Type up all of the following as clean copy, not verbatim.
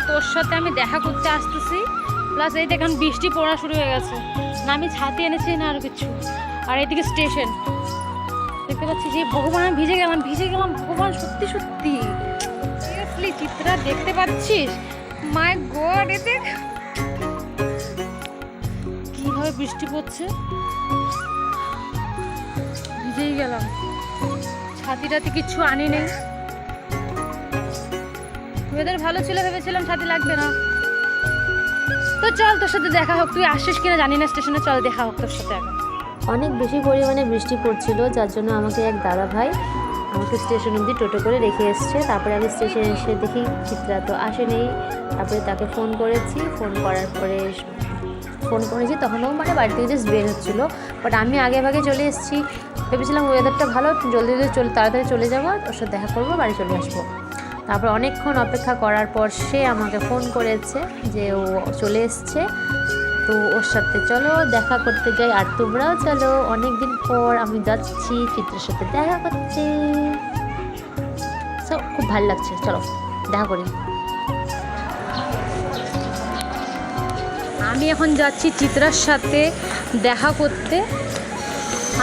তোর সাথে আমি দেখা করতে আসতেছি, প্লাস এই দেখুন বৃষ্টি পড়া শুরু হয়ে গেছে, না আমি ছাতি এনেছি না আর কিছু। আর এদিকে স্টেশন দেখতে পাচ্ছি, যে ভগবান আমি ভিজে গেলাম ভগবান, সত্যি সত্যি সিরিয়াসলি। চিত্রা দেখতে পাচ্ছিস? মাই গড, এ দেখ কিভাবে বৃষ্টি পড়ছে, ভিজেই গেলাম। ছাতিটাতে কিচ্ছু আনি নেই। ওয়েদার ভালো ছিল, ভেবেছিলাম ছাতি লাগবে না। তো চল তোর সাথে দেখা হোক, তুই আসিস কিনা জানি না স্টেশনে, চল দেখা হোক তোর সাথে। এখন অনেক বেশি পরিমাণে বৃষ্টি পড়ছিল, যার জন্য আমাকে এক দাদা ভাই আমাকে স্টেশন অবধি টোটো করে রেখে এসছে। তারপরে আমি স্টেশনে এসে দেখি চিত্রা তো আসেনি। তারপরে তাকে ফোন করেছি, ফোন করেছি তখনও মানে বাড়ি থেকে জাস্ট বের হচ্ছিলো। বাট আমি আগে ভাগে চলে এসেছি, ভেবেছিলাম ওয়েদারটা ভালো, জলদি তাড়াতাড়ি চলে যাবো, ওর সাথে দেখা করবো, বাড়ি চলে আসবো। তারপর অনেকক্ষণ অপেক্ষা করার পর সে আমাকে ফোন করেছে যে ও চলে এসছে, তো ওর সাথে চলো দেখা করতে যাই। আর তোমরাও চলো, অনেক দিন পর আমি যাচ্ছি চিত্রের সাথে দেখা করতে। সো খুব ভালো লাগছে, চলো দেখা করি। আমি এখন যাচ্ছি চিত্রার সাথে দেখা করতে।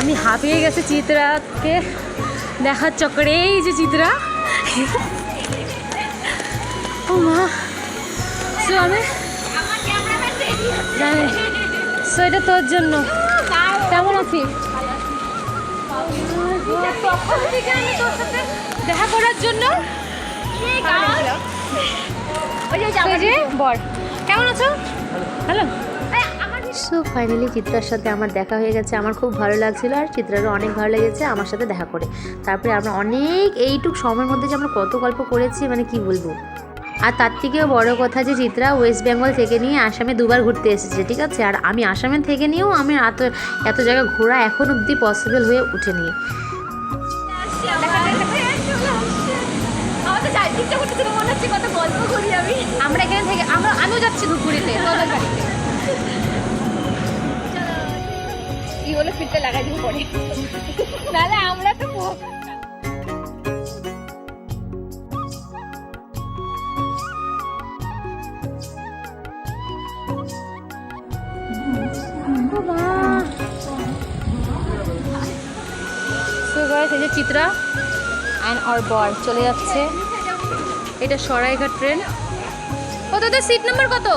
আমি হাঁপিয়ে গেছি চিত্রাকে দেখার চক্করে। এই যে চিত্রা, ও মা, সো আমি জানি, সো এটা তোর জন্য। কেমন আছিস? দেখা করার জন্য বর, কেমন আছো? হ্যালো। সো ফাইনালি চিত্রার সাথে আমার দেখা হয়ে গেছে, আমার খুব ভালো লাগছিলো, আর চিত্রারও অনেক ভালো লেগেছে আমার সাথে দেখা করে। তারপরে আমরা অনেক এইটুক সময়ের মধ্যে যে আমরা কত গল্প করেছি মানে কি বলবো। আর তার থেকেও বড় কথা যে চিত্রা ওয়েস্ট বেঙ্গল থেকে নিয়ে আসামে দুবার ঘুরতে এসেছে, ঠিক আছে। আর আমি আসামে থেকে নিয়েও আমি এত জায়গা ঘোরা এখন অবধি পসিবল হয়ে উঠেনি। আমরা এখানে থেকে আমিও যাচ্ছি ধূপগুড়িতে, তোদের বাড়িতে। কি বলে ফিরতে লাগাই দিব পরে, নাহলে আমরা তো চিত্রা অ্যান্ড আর বর চলে যাচ্ছে। এটা সরাইঘাট ট্রেন। ও তোদের সিট নাম্বার কত?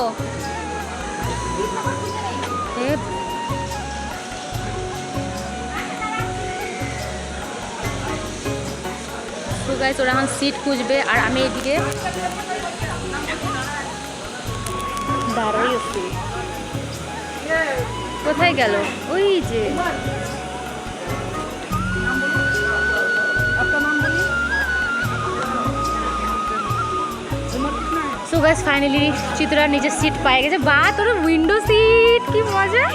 তো গাইস ওরা এখন সিট খুঁজবে, আর আমি এদিকে দাঁড়াই আছি। কোথায় গেল? ওই যে সো গাইস ফাইনালি চিত্রা নিজের সিট পেয়ে গেছে। বা তোর উইন্ডো সিট, কি মজা।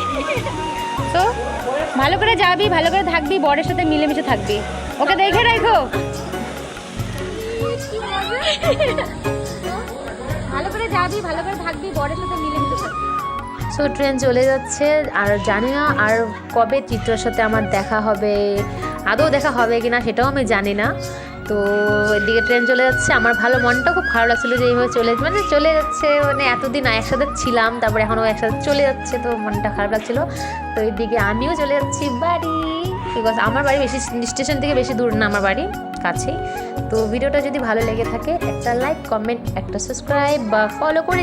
তো ভালো করে যাবি, ভালো করে থাকবি, বরের সাথে মিলেমিশে থাকবি, ওকে দেখে রাখো। ভালো করে যাবি, ভালো করে থাকবি, বরের সাথে মিলেমিশে থাকবি। সো ট্রেন চলে যাচ্ছে, আর জানি না আর কবে চিত্রার সাথে আমার দেখা হবে, আদৌ দেখা হবে কিনা সেটাও আমি জানি না। তো এদিকে ট্রেন চলে যাচ্ছে, আমার মনটা খুব ভালো লাগছিলো যে এইভাবে চলে যাচ্ছে, মানে এতদিন একসাথে ছিলাম, তারপরে এখনও একসাথে চলে যাচ্ছে, তো মনটা খারাপ লাগছিলো। তো এদিকে আমিও চলে যাচ্ছি বাড়ি, বিকজ আমার বাড়ি বেশি স্টেশন থেকে বেশি দূর না, আমার বাড়ি কাছেই। তো ভিডিওটা যদি ভালো লেগে থাকে একটা লাইক, কমেন্ট, একটা সাবস্ক্রাইব বা ফলো করে